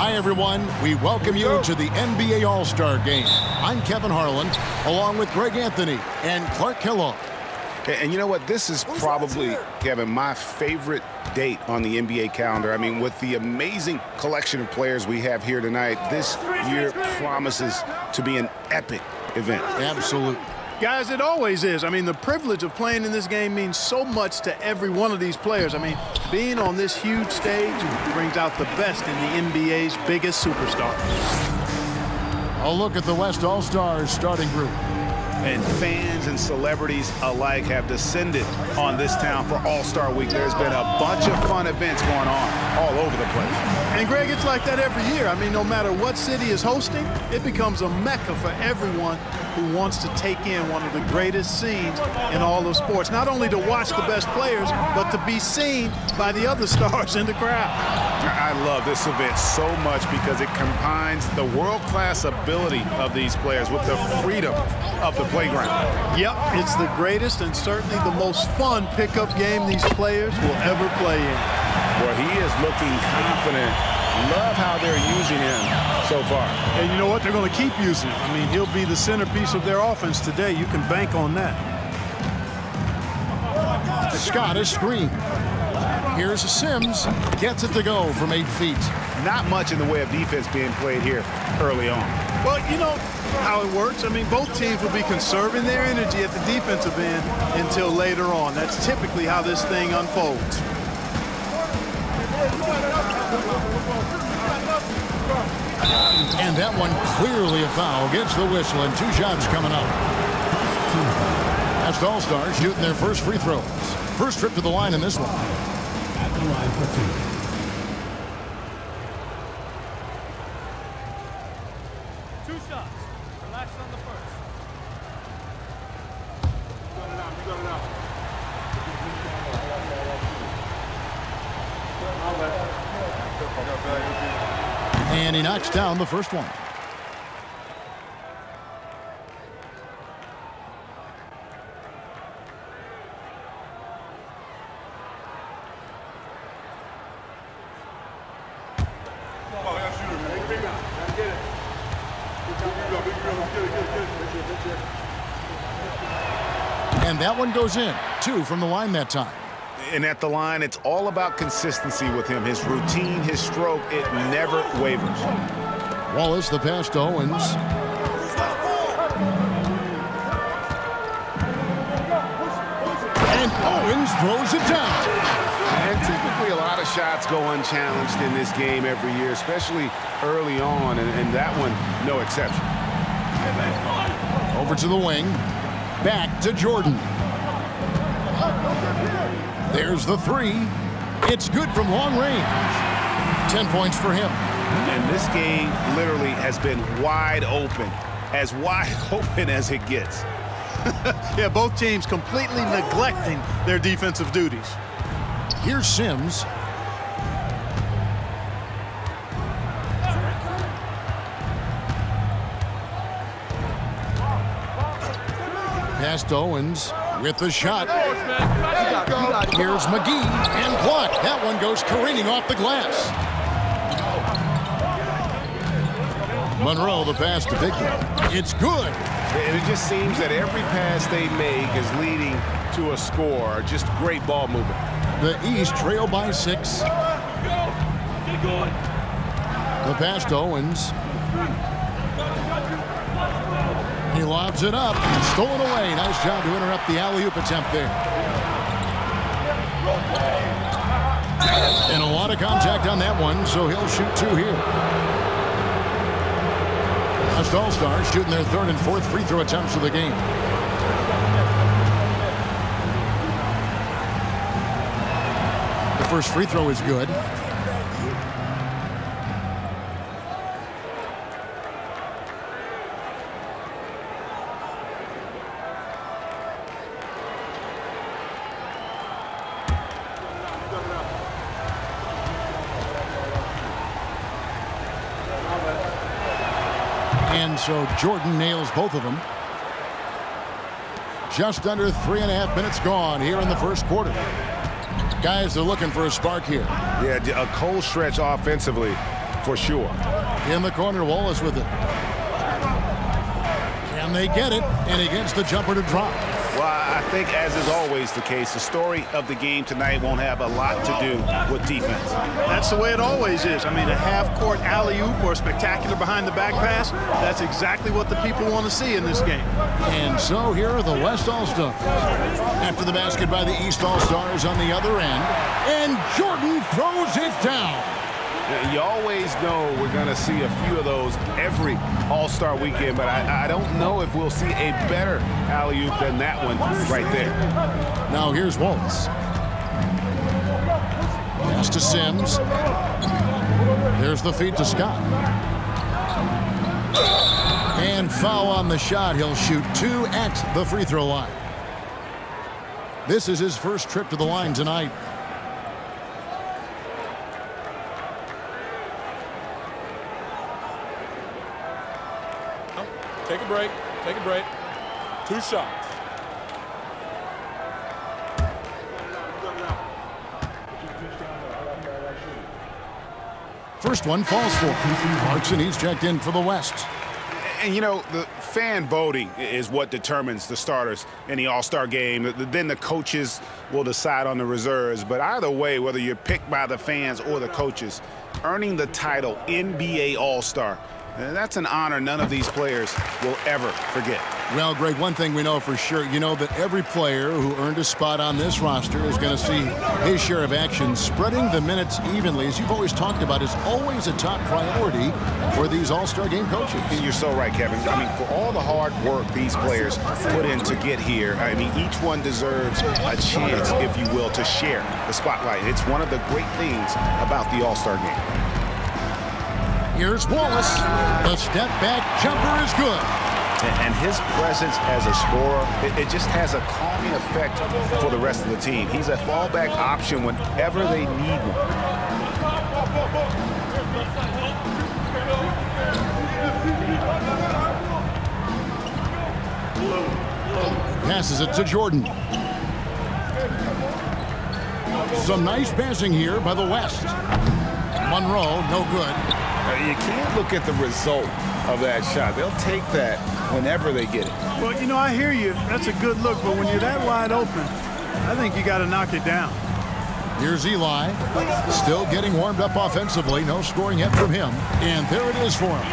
Hi, everyone. We welcome you to the NBA All-Star Game. I'm Kevin Harlan, along with Greg Anthony and Clark Kellogg. And you know what? This is probably, Kevin, my favorite date on the NBA calendar. I mean, with the amazing collection of players we have here tonight, this year promises to be an epic event. Absolutely. Guys, it always is. I mean, the privilege of playing in this game means so much to every one of these players. I mean, being on this huge stage brings out the best in the NBA's biggest superstars. A look at the West All-Stars starting group. And fans and celebrities alike have descended on this town for All-Star Week. There's been a bunch of fun events going on all over the place. And, Greg, it's like that every year. I mean, no matter what city is hosting, it becomes a mecca for everyone who wants to take in one of the greatest scenes in all of sports. Not only to watch the best players, but to be seen by the other stars in the crowd. I love this event so much because it combines the world-class ability of these players with the freedom of the playground. Yep, it's the greatest and certainly the most fun pickup game these players will ever play in. Well, he is looking confident. Love how they're using him so far. And you know what? They're going to keep using him. I mean, he'll be the centerpiece of their offense today. You can bank on that. Scott is screen. Here's Sims. Gets it to go from 8 feet. Not much in the way of defense being played here early on. Well, you know how it works. I mean, both teams will be conserving their energy at the defensive end until later on. That's typically how this thing unfolds. And that one clearly a foul. Gets the whistle and 2 shots coming up. That's All-Stars shooting their first free throws. First trip to the line in this one. At the line for 2. 2 shots. Relax on the first. And he knocks down the first one. And that one goes in. 2 from the line that time. And at the line, it's all about consistency with him. His routine, his stroke, it never wavers. Wallace, the pass to Owens. And Owens throws it down. And typically a lot of shots go unchallenged in this game every year, especially early on, and that one, no exception. Over to the wing. Back to Jordan. There's the 3. It's good from long range. 10 points for him. And this game literally has been wide open as it gets. Yeah, both teams completely neglecting their defensive duties. Here's Sims. Pass to Owens with the shot. Here's McGee and blocked. That one goes careening off the glass. Monroe, the pass to Bigman. It's good. And it just seems that every pass they make is leading to a score. Just great ball movement. The East trail by 6. The pass to Owens. He lobs it up. Stolen away. Nice job to interrupt the alley-oop attempt there. And a lot of contact on that one, so he'll shoot 2 here. West All-Stars shooting their 3rd and 4th free throw attempts of the game. The first free throw is good. And so Jordan nails both of them. Just under 3.5 minutes gone here in the first quarter. Guys, they're looking for a spark here. Yeah, a cold stretch offensively for sure. In the corner, Wallace with it. Can they get it? And he gets the jumper to drop. Well, I think, as is always the case, the story of the game tonight won't have a lot to do with defense. That's the way it always is. I mean, a half-court alley-oop or a spectacular behind-the-back pass, that's exactly what the people want to see in this game. And so here are the West All-Stars. After the basket by the East All-Stars on the other end. And Jordan throws it down. You always know we're going to see a few of those every All-Star weekend, but I don't know if we'll see a better alley-oop than that one right there. Now here's Wallace. Pass to Sims. There's the feed to Scott. And foul on the shot. He'll shoot 2 at the free throw line. This is his first trip to the line tonight. Take a break. Take a break. 2 shots. First one falls for Clarkson. He's checked in for the West. And, you know, the fan voting is what determines the starters in the All-Star game. Then the coaches will decide on the reserves. But either way, whether you're picked by the fans or the coaches, earning the title NBA All-Star, that's an honor none of these players will ever forget. Well, Greg, one thing we know for sure, you know that every player who earned a spot on this roster is going to see his share of action. Spreading the minutes evenly, as you've always talked about, is always a top priority for these All-Star game coaches. You're so right, Kevin. I mean, for all the hard work these players put in to get here, I mean, each one deserves a chance, if you will, to share the spotlight. It's one of the great things about the All-Star game. Here's Wallace. The step-back jumper is good. And his presence as a scorer, it just has a calming effect for the rest of the team. He's a fallback option whenever they need one. Passes it to Jordan. Some nice passing here by the West. Monroe, no good. You can't look at the result of that shot. They'll take that whenever they get it. Well, you know, I hear you. That's a good look, but when you're that wide open, I think you got to knock it down. Here's Eli. Still getting warmed up offensively. No scoring yet from him. And there it is for him.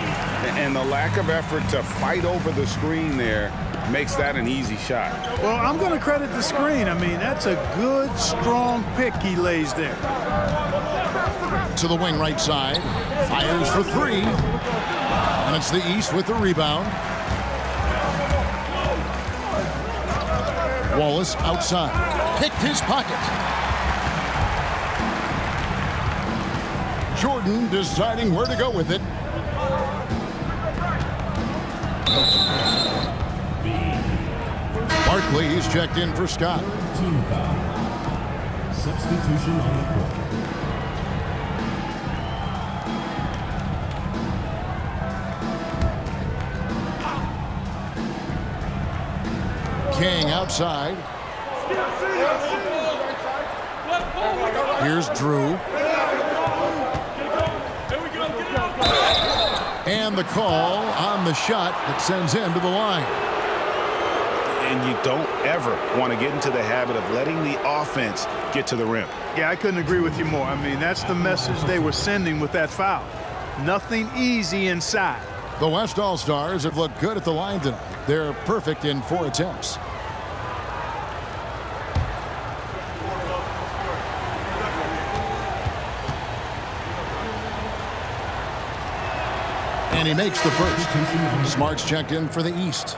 And the lack of effort to fight over the screen there makes that an easy shot. Well, I'm going to credit the screen. I mean, that's a good, strong pick he lays there. To the wing right side. Fires for 3. And it's the East with the rebound. Wallace outside. Picked his pocket. Jordan deciding where to go with it. Barkley, he's checked in for Scott. Team foul. Substitution on the court. King outside. Here's Drew. And the call on the shot that sends him to the line. And you don't ever want to get into the habit of letting the offense get to the rim. Yeah, I couldn't agree with you more. I mean, that's the message they were sending with that foul. Nothing easy inside. The West All-Stars have looked good at the line tonight. They're perfect in 4 attempts. And he makes the first. Smart's checked in for the East.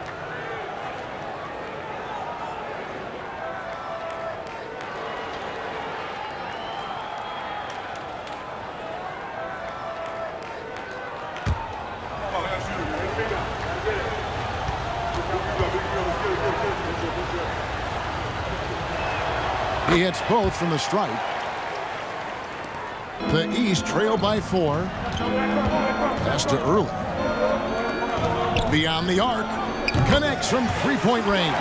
He hits both from the stripe. The East trail by 4. Pass to Early. Beyond the arc. Connects from 3-point range.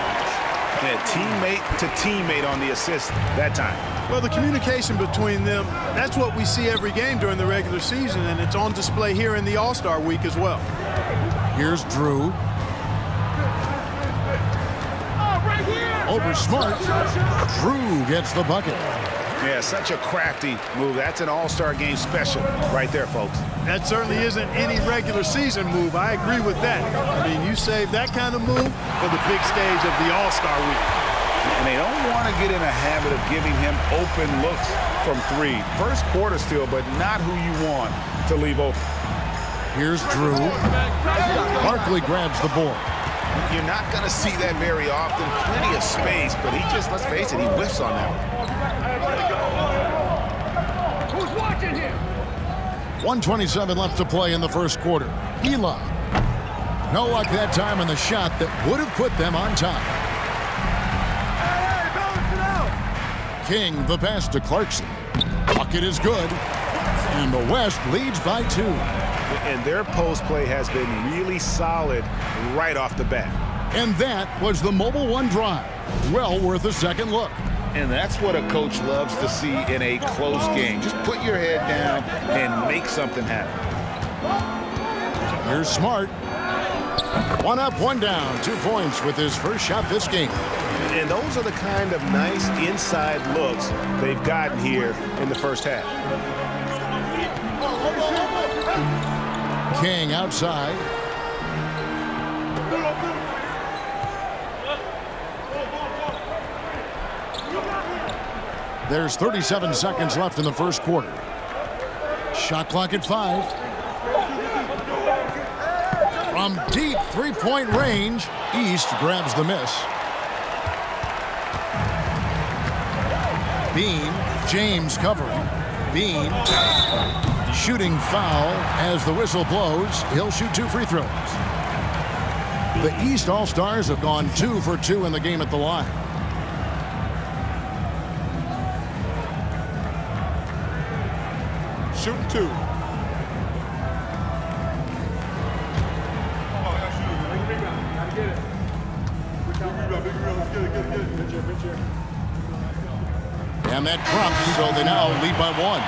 Yeah, teammate to teammate on the assist that time. Well, the communication between them, that's what we see every game during the regular season, and it's on display here in the All-Star week as well. Here's Drew. Over Smart. Drew gets the bucket. Yeah, such a crafty move. That's an all-star game special right there, folks. That certainly isn't any regular season move. I agree with that. I mean, you save that kind of move for the big stage of the All-Star week. And they don't want to get in a habit of giving him open looks from three. First quarter still, but not who you want to leave open. Here's Drew. Barkley grabs the board. You're not going to see that very often. Plenty of space, but he just, let's face it, he whiffs on that one. Who's watching him? 1:27 left to play in the first quarter. Elon. No luck that time on the shot that would have put them on top. King, the pass to Clarkson. Bucket is good. And the West leads by 2. And their post play has been really solid right off the bat. And that was the Mobile One drive. Well worth a second look. And that's what a coach loves to see in a close game. Just put your head down and make something happen. Here's Smart. 1 up, 1 down. 2 points with his first shot this game. And those are the kind of nice inside looks they've gotten here in the first half. King outside. There's 37 seconds left in the first quarter. Shot clock at 5. From deep three-point range, East grabs the miss. Bean, James covering. Bean, shooting foul as the whistle blows. He'll shoot 2 free throws. The East All-Stars have gone 2 for 2 in the game at the line. Shooting 2. And that drops, so they now lead by 1.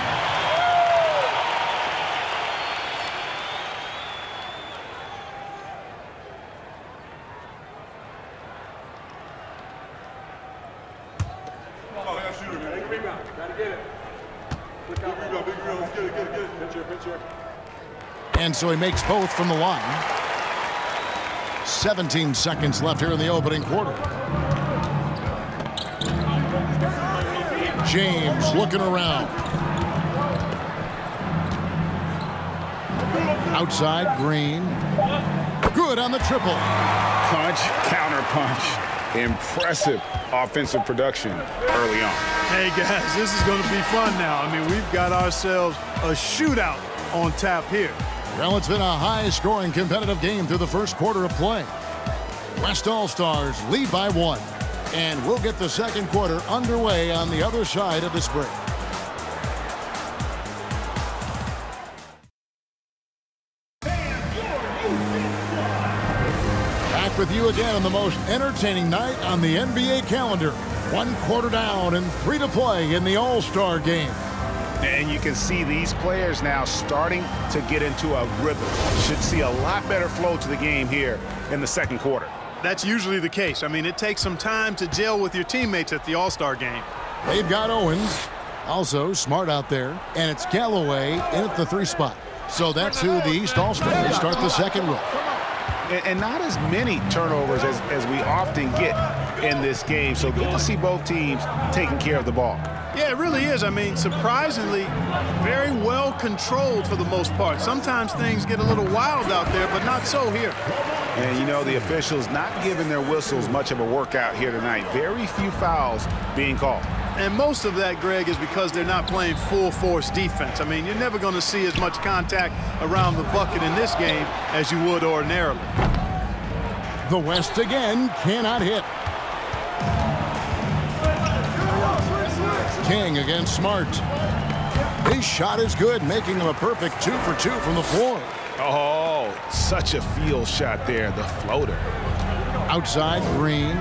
And so he makes both from the line. 17 seconds left here in the opening quarter. James looking around. Outside, Green. Good on the triple. Punch, counter punch. Impressive offensive production early on. Hey, guys, this is going to be fun now. I mean, we've got ourselves a shootout on tap here. Well, it's been a high-scoring competitive game through the first quarter of play. West All-Stars lead by 1. And we'll get the second quarter underway on the other side of this break. Back with you again on the most entertaining night on the NBA calendar. 1 quarter down and 3 to play in the All-Star game. And you can see these players now starting to get into a rhythm. Should see a lot better flow to the game here in the second quarter. That's usually the case. I mean, it takes some time to gel with your teammates at the All-Star game. They've got Owens, also Smart out there, and it's Galloway in at the 3 spot. So that's who the East All-Stars start the second with. And not as many turnovers as we often get in this game. So good to see both teams taking care of the ball. Yeah, it really is. I mean, surprisingly, very well controlled for the most part. Sometimes things get a little wild out there, but not so here. And, you know, the officials not giving their whistles much of a workout here tonight. Very few fouls being called. And most of that, Greg, is because they're not playing full-force defense. I mean, you're never going to see as much contact around the bucket in this game as you would ordinarily. The West again cannot hit. King against Smart. His shot is good, making him a perfect 2 for 2 from the floor. Oh, such a field shot there, the floater. Outside, Green.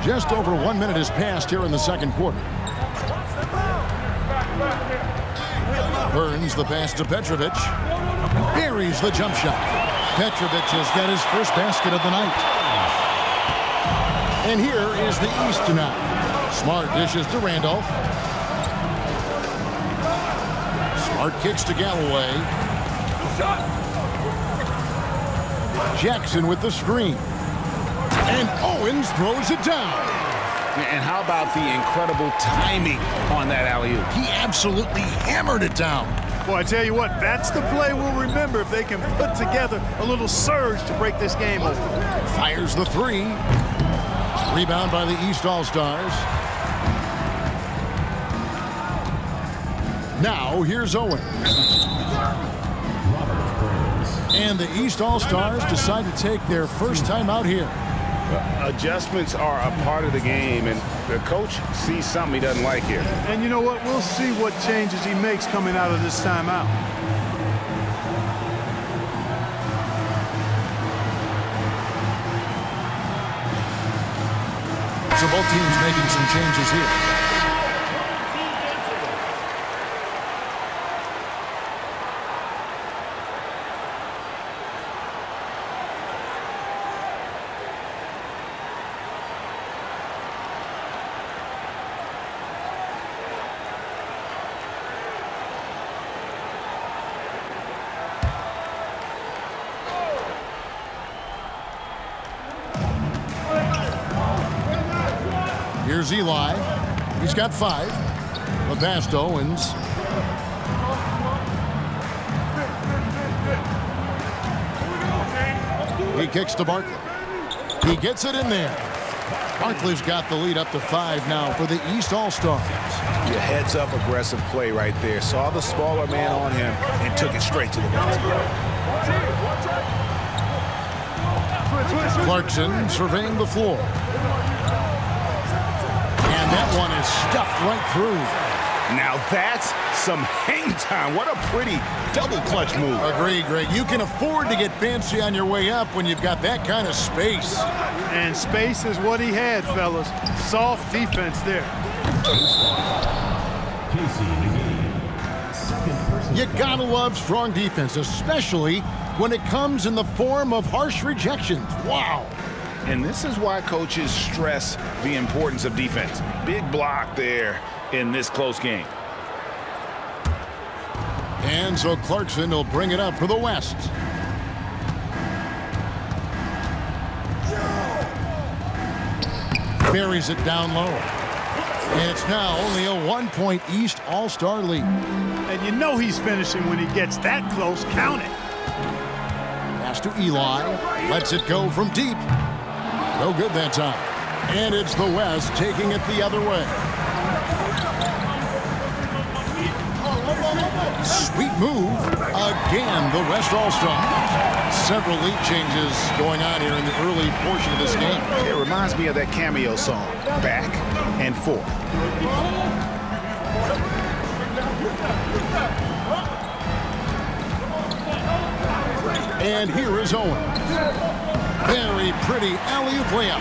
Just over 1 minute has passed here in the second quarter. Burns the pass to Petrovic. Buries the jump shot. Petrovic has got his first basket of the night. And here is the East tonight. Smart dishes to Randolph. Smart kicks to Galloway. Jackson with the screen. And Owens throws it down. And how about the incredible timing on that alley-oop? He absolutely hammered it down. Boy, I tell you what, that's the play we'll remember if they can put together a little surge to break this game open. Fires the three. Rebound by the East All-Stars. Now here's Owens. And the East All-Stars decide to take their first time out here. Adjustments are a part of the game, and the coach sees something he doesn't like here. And you know what? We'll see what changes he makes coming out of this timeout. So both teams making some changes here. Here's Eli. He's got 5. The pass to Owens. He kicks to Barkley. He gets it in there. Barkley's got the lead up to 5 now for the East All-Stars. Your heads-up aggressive play right there. Saw the smaller man on him and took it straight to the basket. Clarkson surveying the floor. And that one is stuffed right through. Now that's some hang time. What a pretty double clutch move. Agree, Greg. You can afford to get fancy on your way up when you've got that kind of space. And space is what he had, fellas. Soft defense there. You gotta love strong defense, especially when it comes in the form of harsh rejections. Wow. And this is why coaches stress the importance of defense. Big block there in this close game. And so Clarkson will bring it up for the West. Buries it down low. And it's now only a 1-point East All-Star lead. And you know he's finishing when he gets that close. Count it. Pass to Eli. Lets it go from deep. No good that time. And it's the West taking it the other way. Sweet move. Again, the West All-Stars. Several lead changes going on here in the early portion of this game. It reminds me of that cameo song, Back and Forth. And here is Owens. Very pretty alley-oop layup.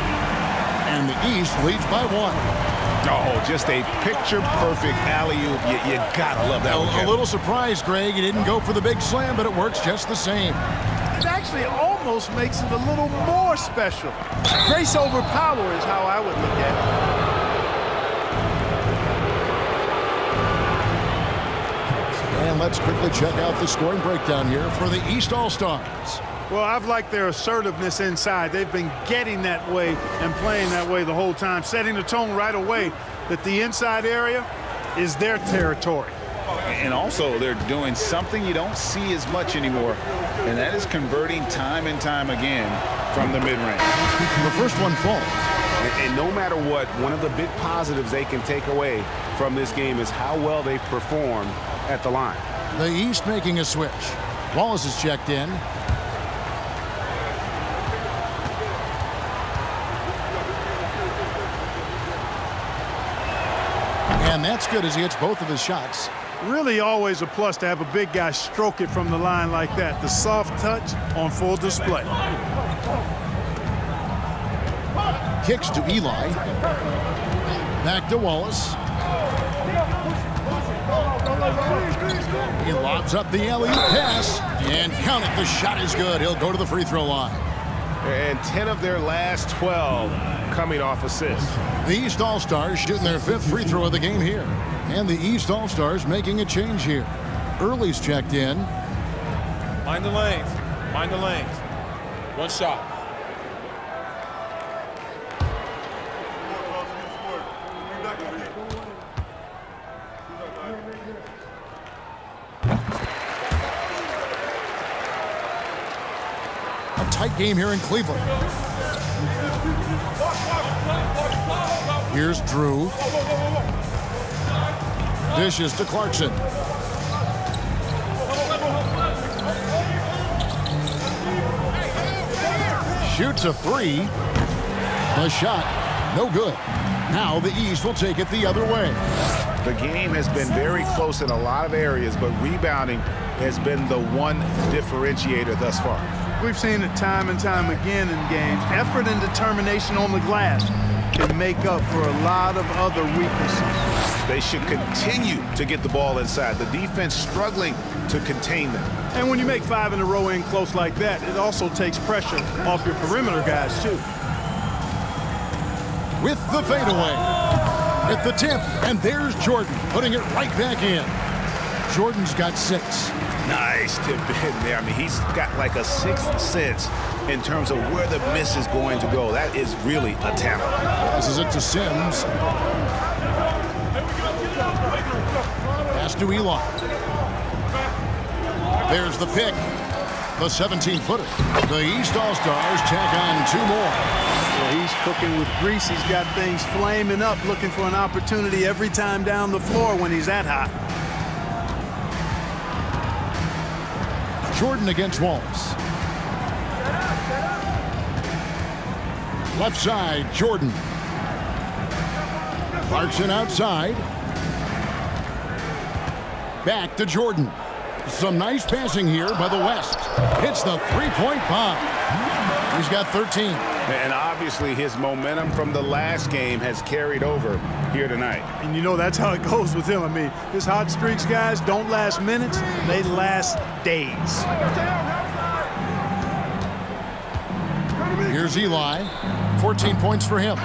And the East leads by 1. Oh, just a picture-perfect alley-oop. You gotta love that one, A little surprised, Greg. He didn't go for the big slam, but it works just the same. It actually almost makes it a little more special. Grace over power is how I would look at it. And let's quickly check out the scoring breakdown here for the East All-Stars. Well, I've liked their assertiveness inside. They've been getting that way and playing that way the whole time, setting the tone right away that the inside area is their territory. And also, they're doing something you don't see as much anymore, and that is converting time and time again from the mid-range. The first one falls. And no matter what, one of the big positives they can take away from this game is how well they perform at the line. The East making a switch. Wallace is checked in. And that's good as he hits both of his shots. Really always a plus to have a big guy stroke it from the line like that. The soft touch on full display. Kicks to Eli. Back to Wallace. He lobs up the alley-oop pass. And count it, the shot is good. He'll go to the free throw line. And 10 of their last 12 coming off assists. The East All-Stars shooting their 5th free throw of the game here. And the East All-Stars making a change here. Early's checked in. Mind the lanes. Mind the lanes. One shot. A tight game here in Cleveland. Here's Drew. Dishes to Clarkson. Shoots a 3. The shot, no good. Now the East will take it the other way. The game has been very close in a lot of areas, but rebounding has been the one differentiator thus far. We've seen it time and time again in games. Effort and determination on the glass can make up for a lot of other weaknesses. They should continue to get the ball inside. The defense struggling to contain them. And when you make 5 in a row in close like that, it also takes pressure off your perimeter guys, too. With the fadeaway. At the tip, and there's Jordan putting it right back in. Jordan's got 6. Nice tip in there. I mean, he's got like a 6th sense in terms of where the miss is going to go. That is really a talent. Passes it to Sims. Pass to Eli. There's the pick. The 17-footer. The East All-Stars tack on 2 more. Well, he's cooking with grease. He's got things flaming up, looking for an opportunity every time down the floor when he's that hot. Jordan against Wallace. Left side, Jordan. Clarkson outside. Back to Jordan. Some nice passing here by the West. Hits the three-point bomb. He's got 13. And obviously his momentum from the last game has carried over here tonight. And you know that's how it goes with him. I mean, his hot streaks, guys, don't last minutes. They last days. Here's Eli. 14 points for him.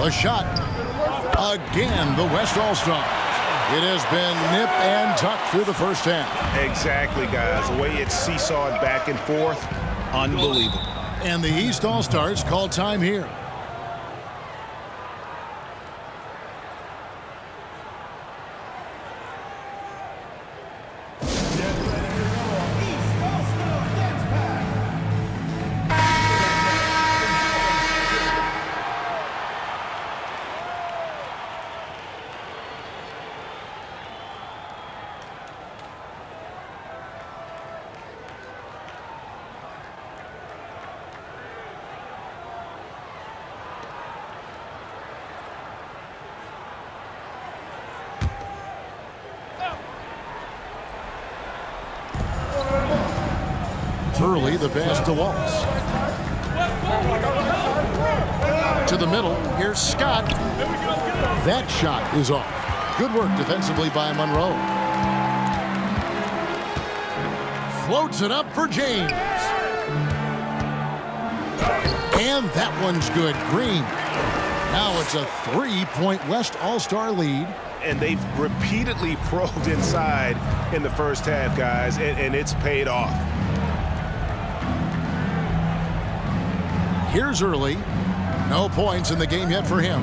The shot. Again, the West All-Stars. It has been nip and tuck through the first half. Exactly, guys. The way it's seesawed back and forth, unbelievable. And the East All-Stars call time here. Early, the pass to Wallace. To the middle, here's Scott. That shot is off. Good work defensively by Monroe. Floats it up for James. And that one's good. Green. Now it's a 3-point West All-Star lead. And they've repeatedly probed inside in the first half, guys, and it's paid off. Here's Early. No points in the game yet for him.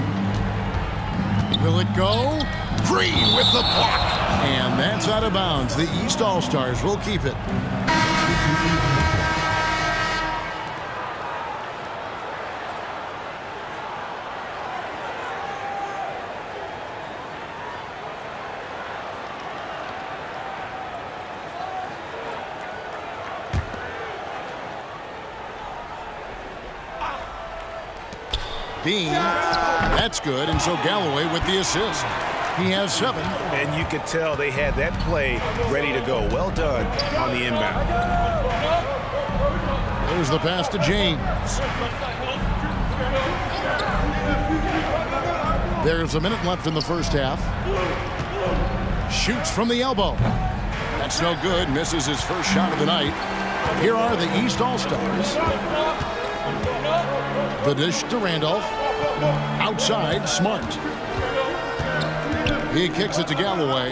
Will it go? Green with the block. And that's out of bounds. The East All-Stars will keep it. Dean That's good, and so Galloway with the assist. He has 7. And you could tell they had that play ready to go. Well done on the inbound. There's the pass to James. There's a minute left in the first half. Shoots from the elbow. That's no good. Misses his first shot of the night. Here are the East All-Stars. The dish to Randolph. Outside, Smart. He kicks it to Galloway.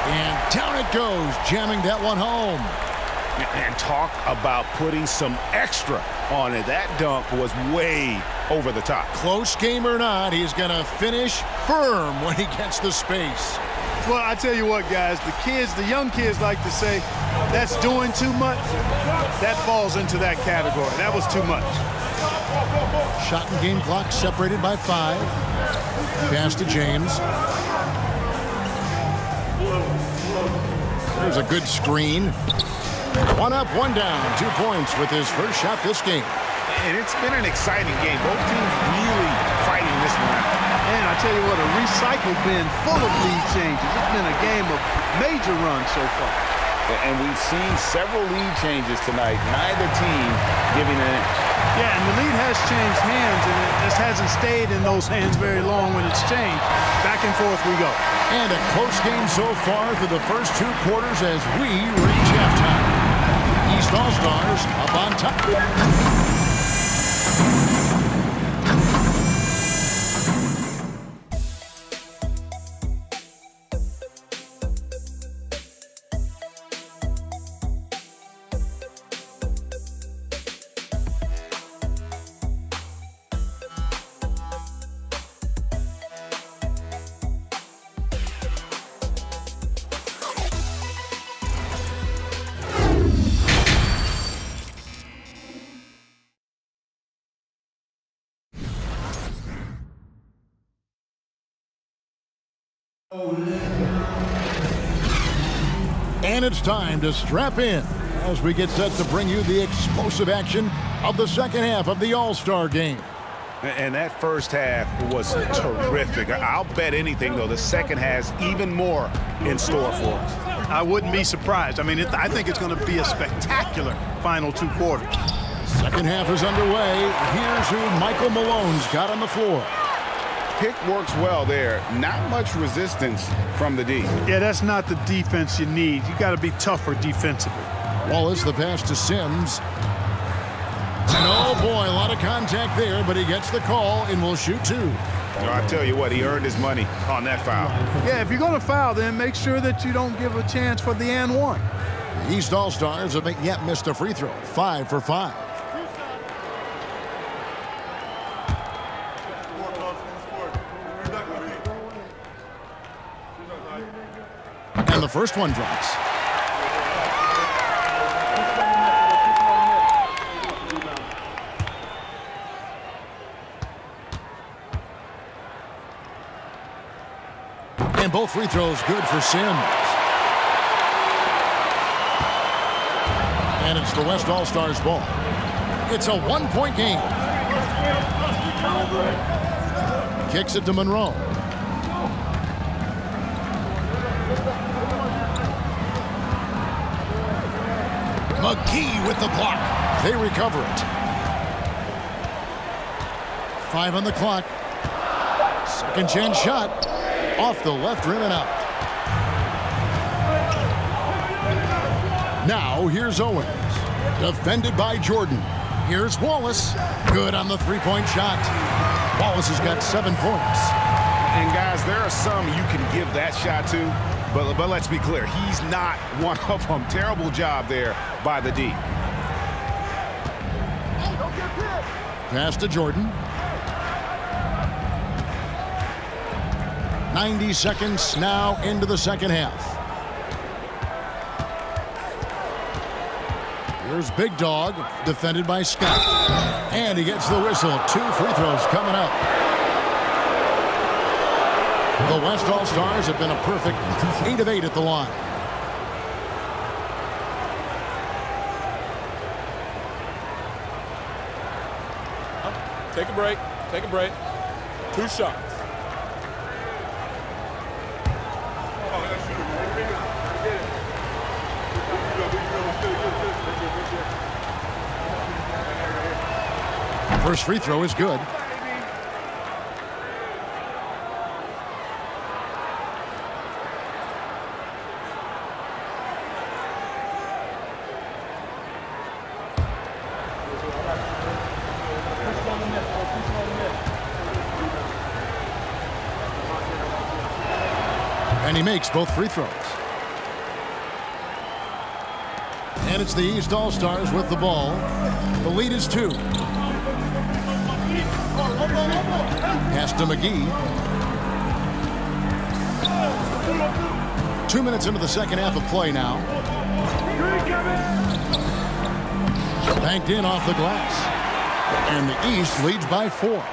And down it goes, jamming that one home. And talk about putting some extra on it. That dunk was way over the top. Close game or not, he's going to finish firm when he gets the space. Well, I tell you what, guys, the young kids like to say, that's doing too much. That falls into that category. That was too much. Shot and game clock separated by 5. Pass to James. There's a good screen. 1 up, 1 down. 2 points with his first shot this game. And it's been an exciting game. Both teams really fighting this one out. Man, I tell you what, a recycle bin full of lead changes. It's been a game of major runs so far. And we've seen several lead changes tonight. Neither team giving an inch. Yeah, and the lead has changed hands, and it just hasn't stayed in those hands very long when it's changed. Back and forth we go. And a close game so far through the first 2 quarters as we reach halftime. East All-Stars up on top. And it's time to strap in as we get set to bring you the explosive action of the second half of the All-Star game. And that first half was terrific. I'll bet anything, though, the second has even more in store for us. I wouldn't be surprised. I mean, I think it's going to be a spectacular final 2 quarters. Second half is underway. Here's who Michael Malone's got on the floor. Pick works well there. Not much resistance from the D. Yeah, that's not the defense you need. You got to be tougher defensively. Wallace, the pass to Sims. And oh boy, a lot of contact there, but he gets the call and will shoot 2. I tell you what, he earned his money on that foul. Yeah, if you're going to foul, then make sure that you don't give a chance for the and 1. The East All-Stars have yet missed a free throw. 5 for 5. And the first one drops. And both free throws good for Sims. And it's the West All-Stars ball. It's a 1-point game. Kicks it to Monroe. McGee with the block. They recover it. 5 on the clock. Second chance shot. Off the left rim and out. Now here's Owens. Defended by Jordan. Here's Wallace. Good on the 3-point shot. Wallace has got 7 points. And guys, there are some you can give that shot to. But let's be clear, he's not one of them. Terrible job there by the D. Pass to Jordan. 90 seconds now into the second half. Here's Big Dog, defended by Scott. And he gets the whistle. 2 free throws coming up. The West All-Stars have been a perfect 8 of 8 at the line. Take a break. Take a break. 2 shots. First free throw is good. And he makes both free throws. And it's the East All-Stars with the ball. The lead is 2. Pass to McGee. 2 minutes into the second half of play now. Banked in off the glass. And the East leads by 4.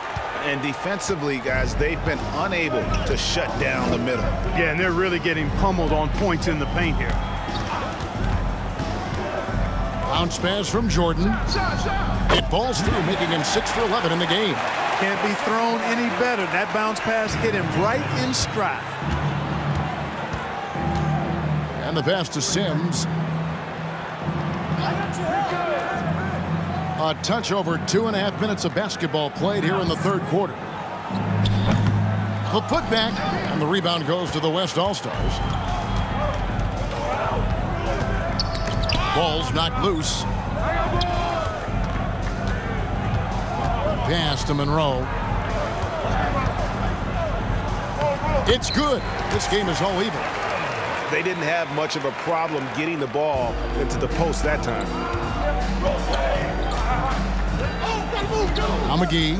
And defensively, guys, they've been unable to shut down the middle. Yeah, and they're really getting pummeled on points in the paint here. Bounce pass from Jordan. It balls through, making him 6 for 11 in the game. Can't be thrown any better. That bounce pass hit him right in stride. And the pass to Sims. A touch over 2.5 minutes of basketball played here in the third quarter. He'll put back, and the rebound goes to the West All-Stars. Ball's knocked loose. Pass to Monroe. It's good. This game is all even. They didn't have much of a problem getting the ball into the post that time. Now McGee.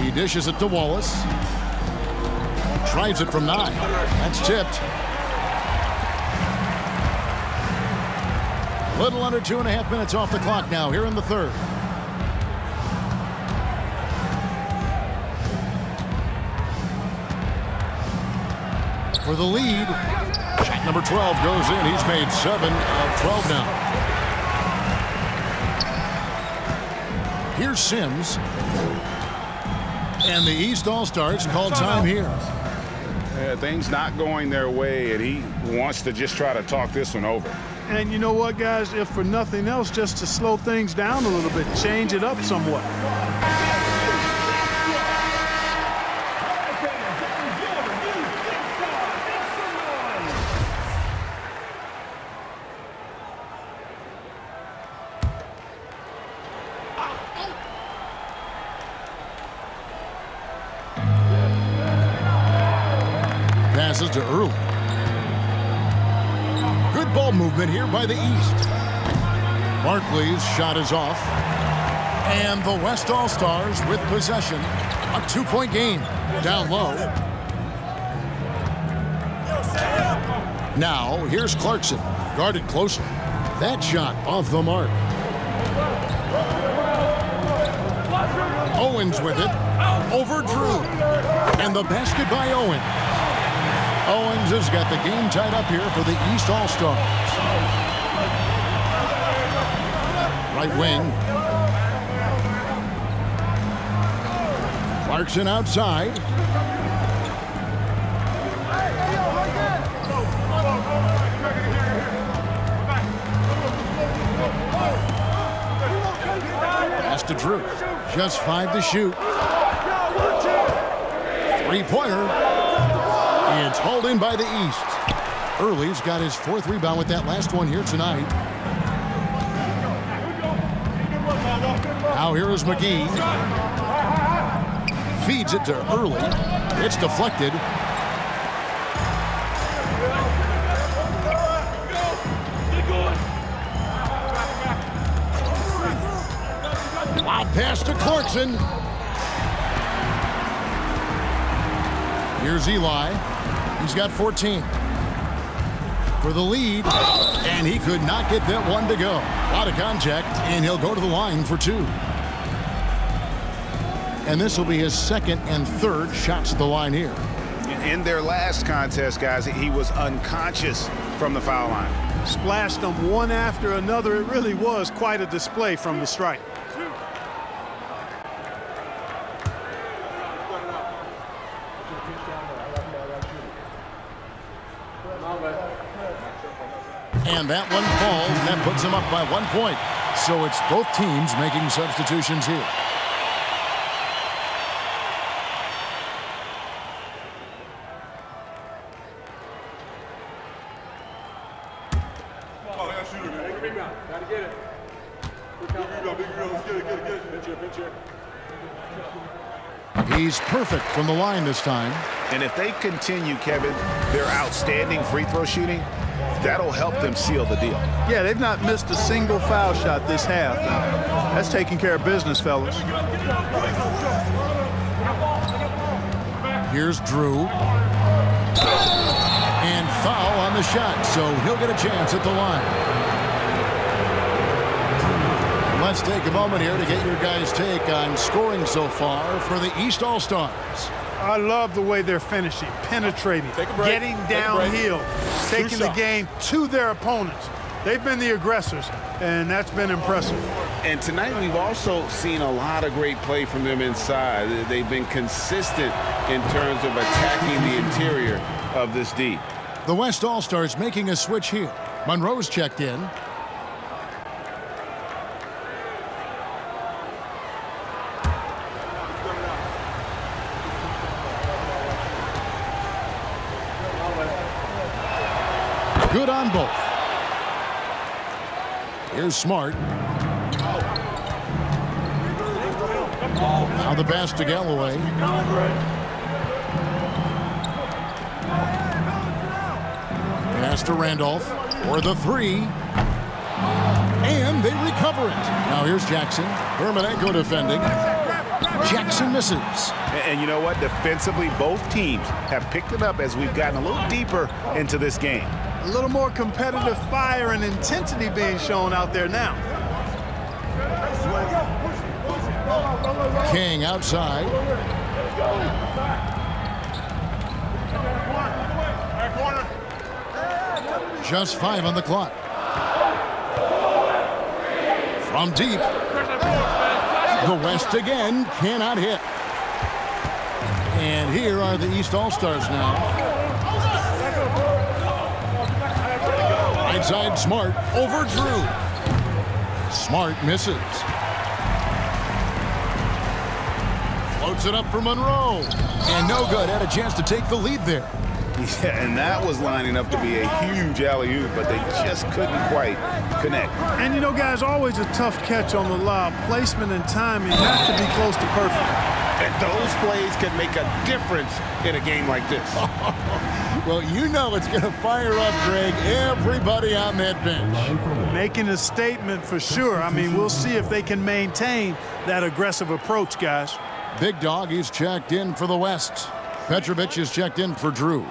He dishes it to Wallace. Tries it from 9. That's tipped. A little under 2.5 minutes off the clock now here in the third. For the lead, shot number 12 goes in. He's made 7 of 12 now. Here's Sims. And the East All-Stars call time here. Yeah, things not going their way, and he wants to just try to talk this one over. And you know what, guys? If for nothing else, just to slow things down a little bit, change it up somewhat. Passes to Early. Good ball movement here by the East. Barkley's shot is off. And the West All-Stars with possession. A 2-point game. Down low. Now, here's Clarkson. Guarded closely. That shot off the mark. Owens with it. Over Drew. And the basket by Owen. Owens has got the game tied up here for the East All-Stars. Right wing. Clarkson outside. Pass to Drew. Just 5 to shoot. 3-pointer. It's hauled in by the East. Early's got his 4th rebound with that last one here tonight. Now here is McGee. Feeds it to Early. It's deflected. Wow, pass to Clarkson. Here's Eli. He's got 14. For the lead, and he could not get that one to go. Out of contact, and he'll go to the line for 2. And this will be his 2nd and 3rd shots at the line here. In their last contest, guys, he was unconscious from the foul line. Splashed them one after another. It really was quite a display from the stripe. And that one falls, and that puts them up by 1 point. So it's both teams making substitutions here. He's perfect from the line this time. And if they continue, Kevin, their outstanding free throw shooting, that'll help them seal the deal. Yeah, they've not missed a single foul shot this half. That's taking care of business, fellas. Here's Drew. And foul on the shot, so he'll get a chance at the line. Let's take a moment here to get your guys' take on scoring so far for the East All-Stars. I love the way they're finishing, penetrating, getting downhill, taking the game to their opponents. They've been the aggressors, and that's been impressive. And tonight we've also seen a lot of great play from them inside. They've been consistent in terms of attacking the interior of this D. The West All-Stars making a switch here. Monroe's checked in. Good on both. Here's Smart. Now the pass to Galloway. Pass to Randolph for the three. And they recover it. Now here's Jackson. Hermanenko defending. Jackson misses. And you know what? Defensively, both teams have picked it up as we've gotten a little deeper into this game. A little more competitive fire and intensity being shown out there now. King outside. Just 5 on the clock. From deep. The West again cannot hit. And here are the East All-Stars now. Right side, Smart over Drew. Smart misses. Floats it up for Monroe. And no good. Had a chance to take the lead there. Yeah, and that was lining up to be a huge alley-oop, but they just couldn't quite connect. And you know, guys, always a tough catch on the lob. Placement and timing have to be close to perfect. And those plays can make a difference in a game like this. Well, you know it's going to fire up, Greg, everybody on that bench. Making a statement for sure. I mean, we'll see if they can maintain that aggressive approach, guys. Big Dog is checked in for the West. Petrovic is checked in for Drew.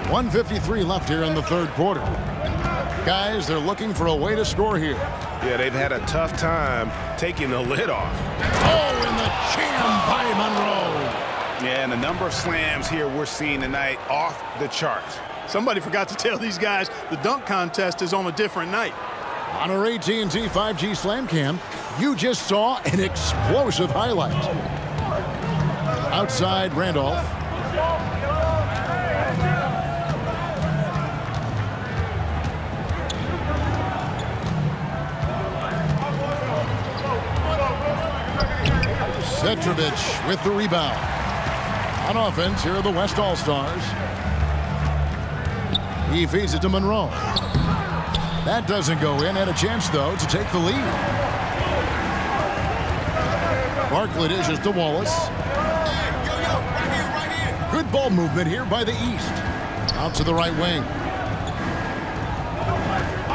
.153 left here in the third quarter. Guys, they're looking for a way to score here. Yeah, they've had a tough time taking the lid off. Oh, and the jam by Monroe. Yeah, and the number of slams here we're seeing tonight off the charts. Somebody forgot to tell these guys the dunk contest is on a different night. On our AT&T 5G Slam Cam, you just saw an explosive highlight. Outside, Randolph. Petrovic with the rebound. On offense, here are the West All-Stars. He feeds it to Monroe. That doesn't go in. Had a chance, though, to take the lead. Barkley dishes to Wallace. Good ball movement here by the East. Out to the right wing.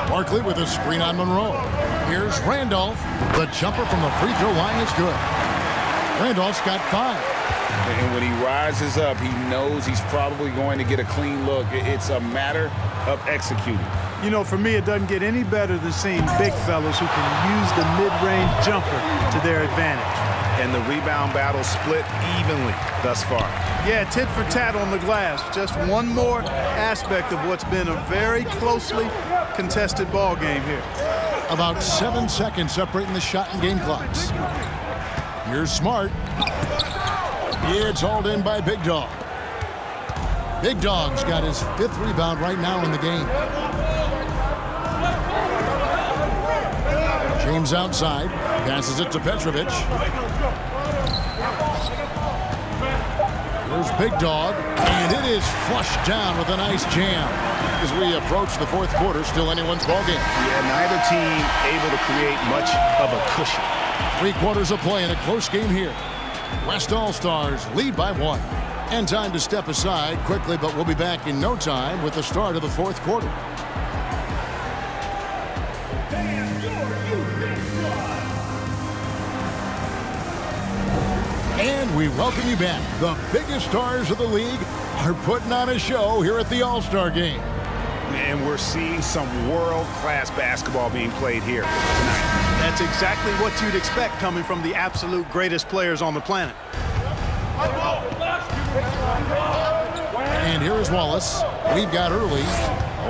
Barkley with a screen on Monroe. Here's Randolph. The jumper from the free throw line is good. Randolph's got 5. And when he rises up, he knows he's probably going to get a clean look. It's a matter of executing. You know, for me, it doesn't get any better than seeing big fellas who can use the mid-range jumper to their advantage. And the rebound battle split evenly thus far. Yeah, tit for tat on the glass. Just one more aspect of what's been a very closely contested ball game here. About 7 seconds separating the shot and game clocks. Here's Smart. It's hauled in by Big Dog. Big Dog's got his 5th rebound right now in the game. James outside, passes it to Petrovic. There's Big Dog, and it is flushed down with a nice jam. As we approach the 4th quarter, still anyone's ballgame. Yeah, neither team able to create much of a cushion. 3 quarters of play in a close game here. West All-Stars lead by 1. And time to step aside quickly, but we'll be back in no time with the start of the 4th quarter. And we welcome you back. The biggest stars of the league are putting on a show here at the All-Star Game. And we're seeing some world-class basketball being played here tonight. That's exactly what you'd expect coming from the absolute greatest players on the planet. And here is Wallace. We've got Early.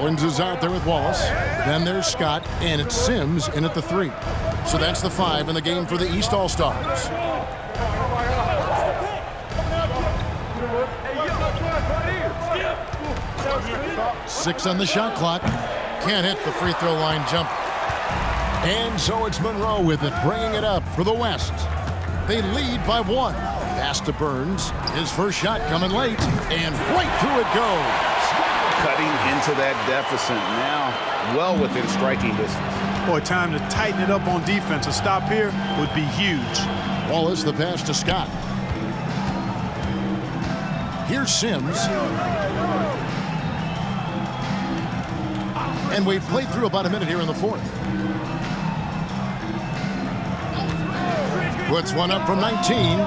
Owens is out there with Wallace. Then there's Scott, and it's Sims in at the 3. So that's the 5 in the game for the East All-Stars. 6 on the shot clock. Can't hit the free throw line jump. And so it's Monroe with it, bringing it up for the West. They lead by 1. Pass to Burns. His first shot coming late, and right through it goes. Cutting into that deficit now, well within striking distance. Boy, time to tighten it up on defense. A stop here would be huge. Wallace, the pass to Scott. Here's Sims. And we've played through about a minute here in the 4th. Puts one up from 19.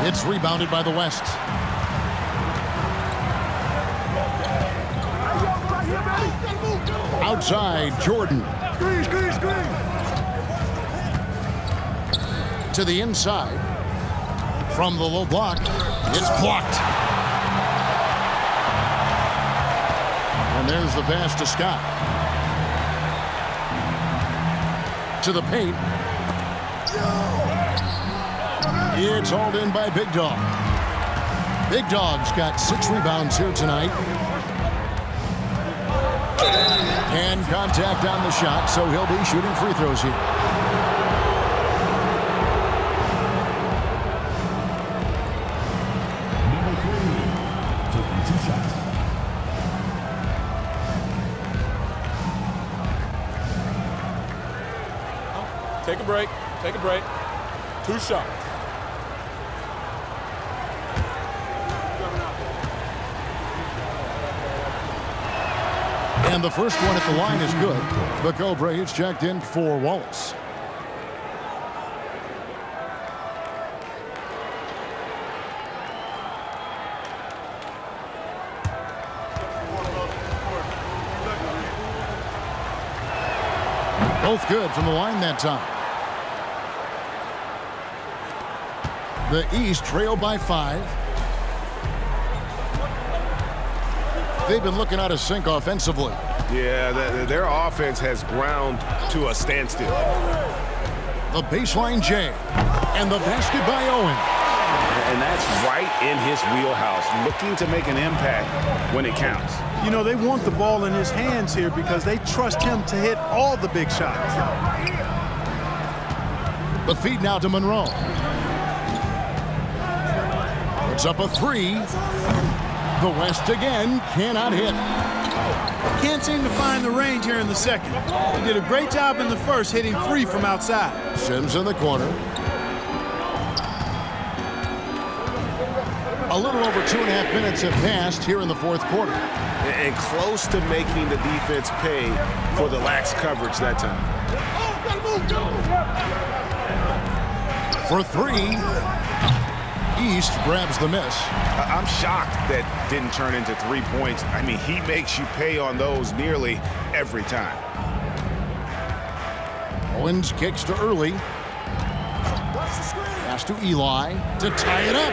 It's rebounded by the West. Outside, Jordan. To the inside. From the low block, it's blocked. And there's the pass to Scott. To the paint. It's hauled in by Big Dog. Big Dog's got 6 rebounds here tonight. And contact on the shot, so he'll be shooting free throws here. Number 3, taking 2 shots. Take a break. Take a break. 2 shots. And the first one at the line is good. The Cobra is checked in for Wallace. Both good from the line that time. The East trail by 5. They've been looking out of sync offensively. Yeah, their offense has ground to a standstill. The baseline jam. And the basket by Owen. And that's right in his wheelhouse, looking to make an impact when it counts. You know, they want the ball in his hands here because they trust him to hit all the big shots. The feed now to Monroe. Puts up a 3. The West again cannot hit. Can't seem to find the range here in the second. He did a great job in the first, hitting 3 from outside. Sims in the corner. A little over 2.5 minutes have passed here in the 4th quarter. And close to making the defense pay for the lax coverage that time. For 3. East grabs the miss. I'm shocked that didn't turn into 3 points. I mean, he makes you pay on those nearly every time. Owens kicks to Early. Pass to Eli to tie it up.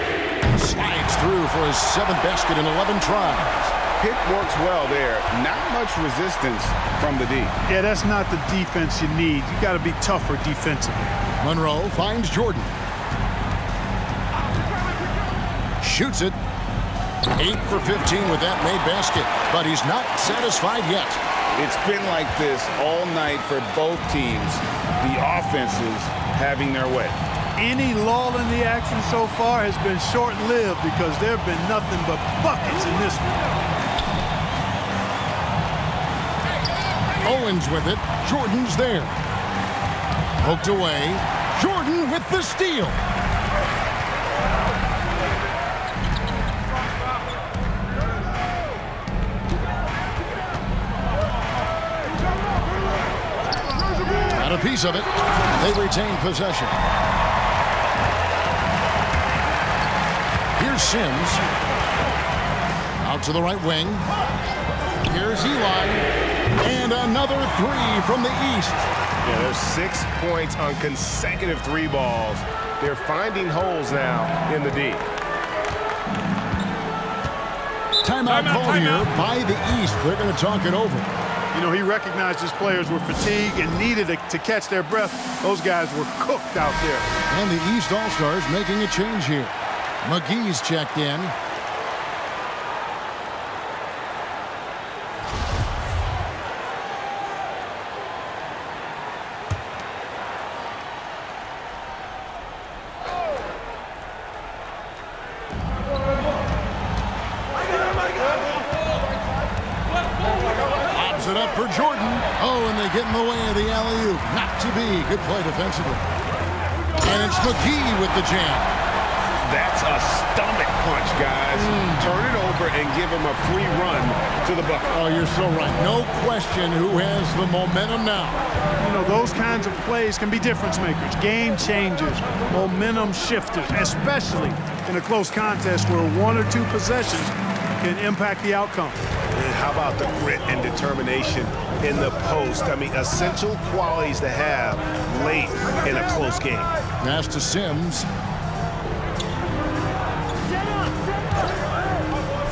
Slides through for his 7th basket in 11 tries. Pick works well there. Not much resistance from the D. Yeah, that's not the defense you need. You got to be tougher defensively. Monroe finds Jordan. Shoots it. 8 for 15 with that made basket, but he's not satisfied yet. It's been like this all night for both teams. The offenses having their way. Any lull in the action so far has been short-lived because there have been nothing but buckets in this one. Owens with it. Jordan's there. Poked away. Jordan with the steal. Got a piece of it. They retain possession. Here's Sims. Out to the right wing. Here's Eli. And another 3 from the East. Yeah, there's 6 points on consecutive 3 balls. They're finding holes now in the D. Timeout called here by the East. They're going to talk it over. You know, he recognized his players were fatigued and needed to catch their breath. Those guys were cooked out there. And the East All-Stars making a change here. McGee's checked in. Lobs it up for Jordan. Oh, and they get in the way of the alley-oop. Not to be. Good play defensively. And it's McGee with the jam. That's a stomach punch, guys. Turn it over and give him a free run to the bucket. Oh, you're so right. No question who has the momentum now. You know, those kinds of plays can be difference makers, game changers, momentum shifters, especially in a close contest where 1 or 2 possessions can impact the outcome. And how about the grit and determination in the post? I mean, essential qualities to have late in a close game. Pass to Sims.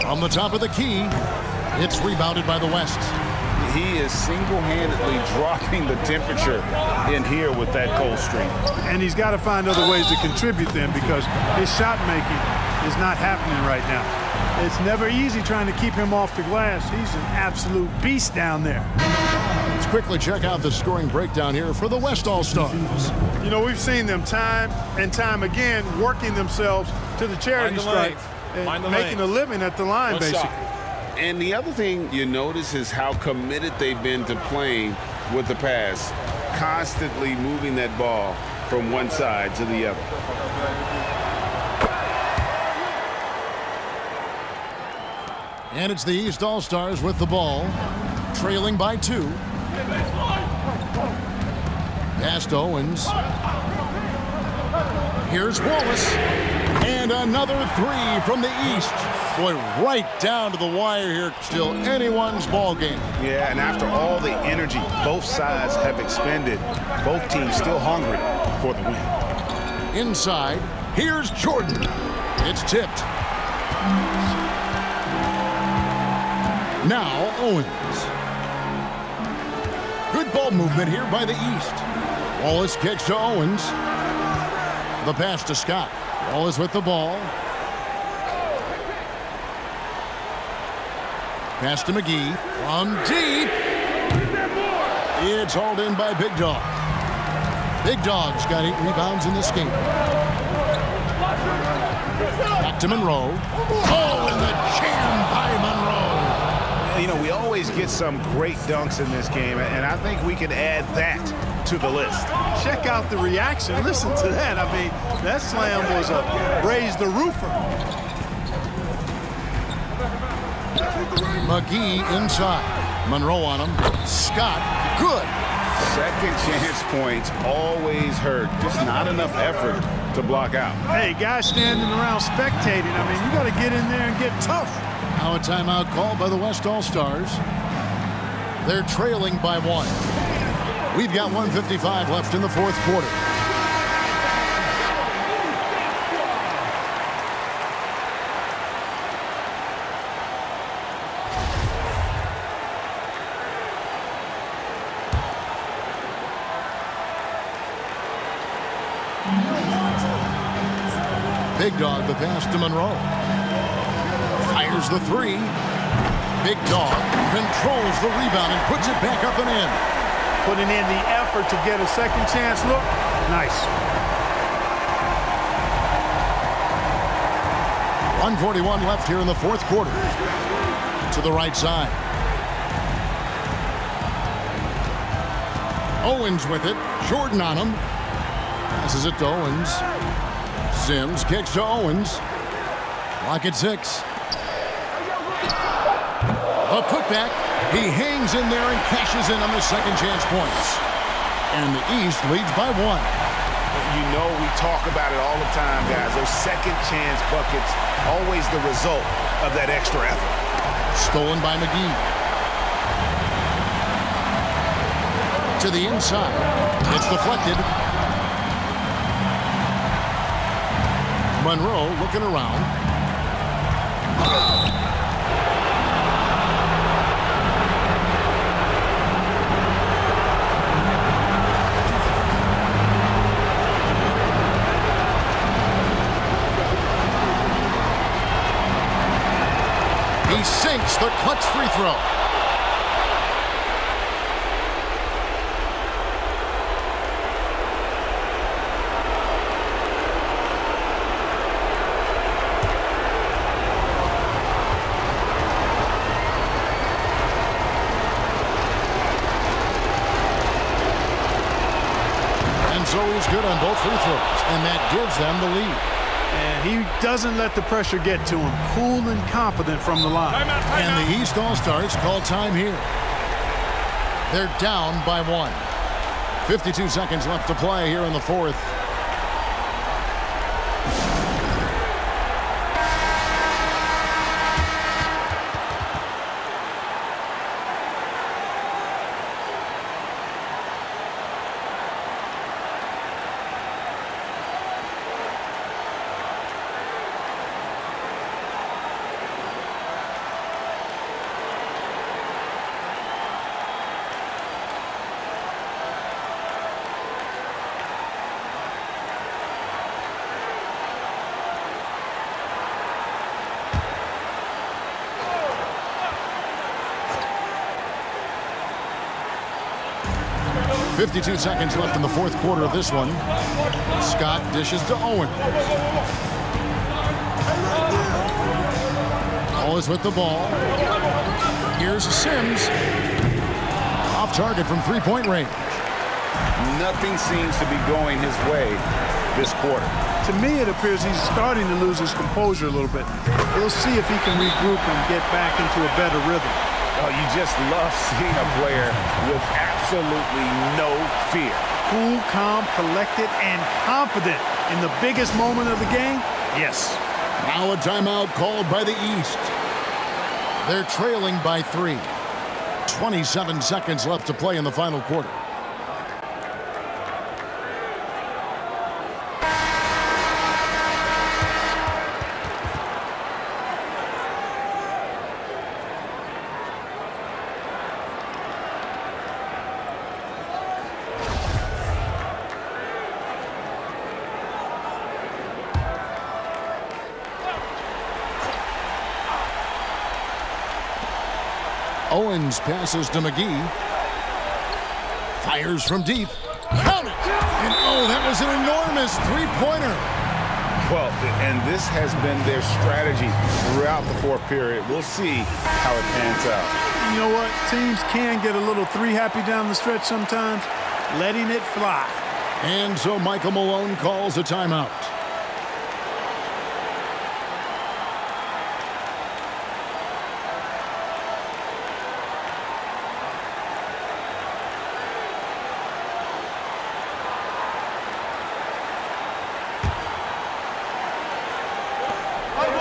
From the top of the key, it's rebounded by the West. He is single-handedly dropping the temperature in here with that cold streak. And he's got to find other ways to contribute then because his shot making is not happening right now. It's never easy trying to keep him off the glass. He's an absolute beast down there. Let's quickly check out the scoring breakdown here for the West All-Stars. You know, we've seen them time and time again working themselves to the charity stripe and making a living at the line, basically. And the other thing you notice is how committed they've been to playing with the pass, constantly moving that ball from one side to the other. And it's the East All-Stars with the ball, trailing by 2. Past Owens. Here's Wallace. And another 3 from the East. Boy, right down to the wire here. Still anyone's ball game. Yeah, and after all the energy both sides have expended, both teams still hungry for the win. Inside, here's Jordan. It's tipped. Now Owens. Good ball movement here by the East. Wallace kicks to Owens. The pass to Scott. Wallace with the ball. Pass to McGee. From deep. It's hauled in by Big Dog. Big Dog's got 8 rebounds in this game. Back to Monroe. Oh, and the jam by Monroe. You know, we always get some great dunks in this game, and I think we can add that to the list. Check out the reaction. Listen to that. I mean, that slam was a raise the roofer. McGee inside. Monroe on him. Scott, good. Second chance points always hurt. Just not enough effort to block out. Hey, guys standing around spectating. I mean, you got to get in there and get tough. Now a timeout called by the West All-Stars. They're trailing by 1. We've got 1:55 left in the fourth quarter. Big Dog the pass to Monroe. Fires the 3. Big Dog controls the rebound and puts it back up and in. Putting in the effort to get a second chance look. Nice. 1:41 left here in the fourth quarter. To the right side. Owens with it. Jordan on him. Passes it to Owens. Sims kicks to Owens. Clock at 6. A putback. He hangs in there and cashes in on the second chance points. And the East leads by 1. You know we talk about it all the time, guys. Those second chance buckets, always the result of that extra effort. Stolen by McGee. To the inside. It's deflected. Monroe looking around. He sinks the clutch free throw. So he's good on both free throws, and that gives them the lead. And he doesn't let the pressure get to him. Cool and confident from the line. And the East All-Stars call time here. They're down by 1. 52 seconds left to play here in the fourth. .52 seconds left in the fourth quarter of this one. Scott dishes to Owen. Always with the ball. Here's Sims. Off target from three-point range. Nothing seems to be going his way this quarter. To me, it appears he's starting to lose his composure a little bit. We'll see if he can regroup and get back into a better rhythm. Oh, you just love seeing a player with absolutely no fear. Cool, calm, collected, and confident in the biggest moment of the game. Yes. Now a timeout called by the East. They're trailing by 3. 27 seconds left to play in the final quarter. Owens passes to McGee. Fires from deep. Count it! And oh, that was an enormous three-pointer. Well, and this has been their strategy throughout the fourth period. We'll see how it pans out. You know what? Teams can get a little three-happy down the stretch sometimes, letting it fly. And so Michael Malone calls a timeout.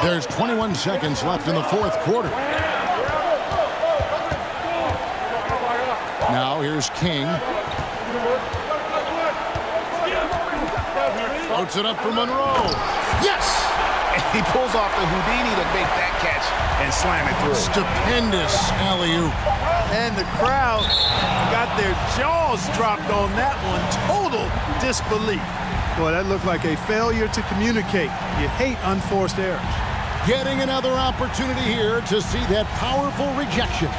There's 21 seconds left in the fourth quarter. Now here's King. Floats it up for Monroe. Yes! He pulls off the Houdini to make that catch and slam it through. Stupendous alley-oop. And the crowd got their jaws dropped on that one. Total disbelief. Boy, that looked like a failure to communicate. You hate unforced errors. Getting another opportunity here to see that powerful rejection.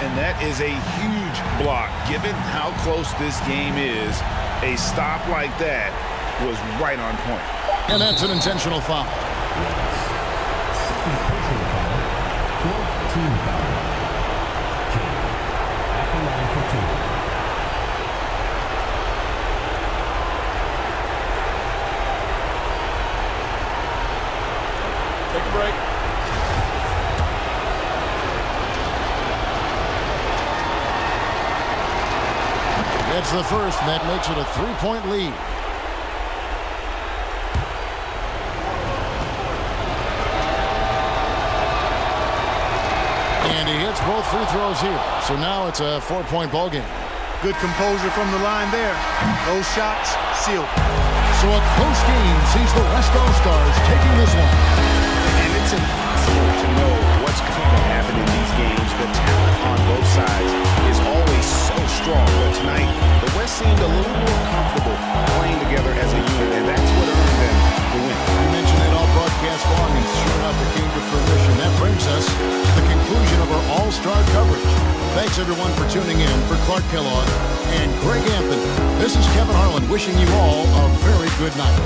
And that is a huge block. Given how close this game is, a stop like that was right on point. And that's an intentional foul. Take a break. That's the first, and that makes it a 3-point lead. And he hits both free throws here. So now it's a 4-point ball game. Good composure from the line there. Those shots sealed. So a close game sees the West All-Stars taking this one. And it's impossible to know what's going to happen in these games. The talent on both sides is always so strong. But tonight, the West seemed a little more comfortable playing together as a unit, and that's what earned them the win. We mentioned it all broadcast long, and sure enough, it came to fruition. That brings us to the conclusion of our All-Star coverage. Thanks, everyone, for tuning in. For Clark Kellogg and Greg Anthony, this is Kevin Harlan wishing you all a very good night.